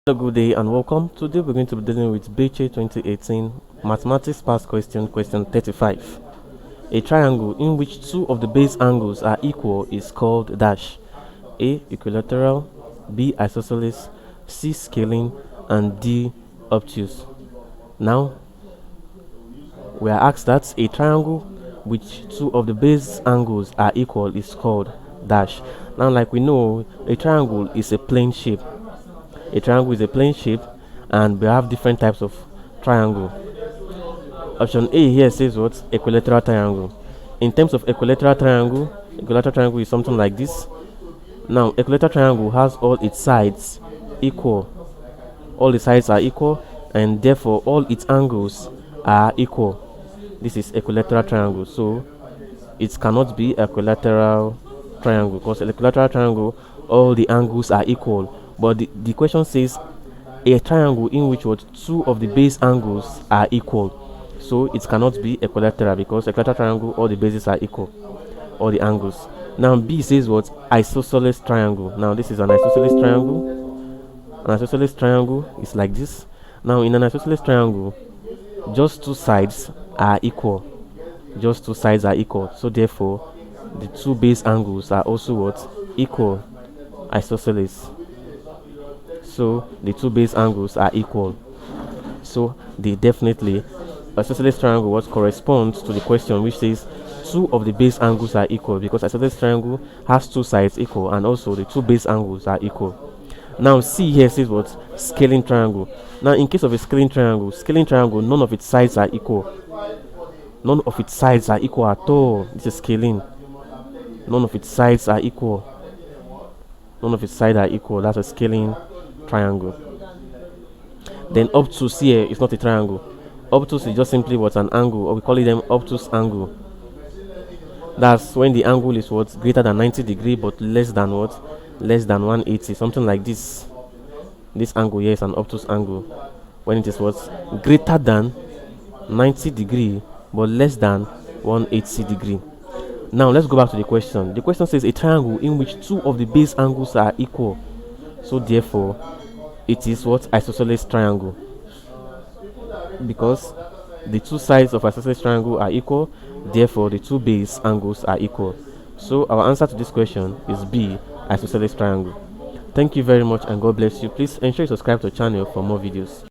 Hello, good day and welcome. Today we're going to be dealing with BECE 2018 Mathematics Past Question 35. A triangle in which two of the base angles are equal is called dash. A. Equilateral, B. Isosceles, C. Scaling, and D. Obtuse. Now, we are asked that a triangle which two of the base angles are equal is called dash. Now, like we know, a triangle is a plane shape. A triangle is a plane shape, and we have different types of triangle. Option A here says what? Equilateral triangle. In terms of equilateral triangle is something like this. Now, equilateral triangle has all its sides equal. All the sides are equal, and therefore all its angles are equal. This is equilateral triangle, so it cannot be equilateral triangle, because equilateral triangle all the angles are equal. But the question says a triangle in which what two of the base angles are equal, so it cannot be equilateral, because equilateral triangle all the bases are equal, all the angles. Now B says what? Isosceles triangle. Now this is an isosceles triangle. An isosceles triangle is like this. Now in an isosceles triangle, just two sides are equal. Just two sides are equal, so therefore the two base angles are also what? Equal. Isosceles. So the two base angles are equal, so they definitely isosceles triangle what corresponds to the question which says two of the base angles are equal, because isosceles triangle has two sides equal and also the two base angles are equal. Now C here says what? Scaling triangle. Now in case of a scaling triangle, none of its sides are equal. None of its sides are equal at all. This is scaling. None of its sides are equal. None of its sides are equal. That's a scaling triangle. Then obtuse here is not a triangle. Obtuse is just simply what? An angle, or we call it them obtuse angle. That's when the angle is what? Greater than 90 degree but less than what? Less than 180, something like this. This angle here is an obtuse angle when it is what? Greater than 90 degree but less than 180 degree. Now let's go back to the question. The question says a triangle in which two of the base angles are equal, so therefore it is what? Isosceles triangle, because the two sides of isosceles triangle are equal, therefore the two base angles are equal. So our answer to this question is B, isosceles triangle. Thank you very much and God bless you. Please ensure you subscribe to the channel for more videos.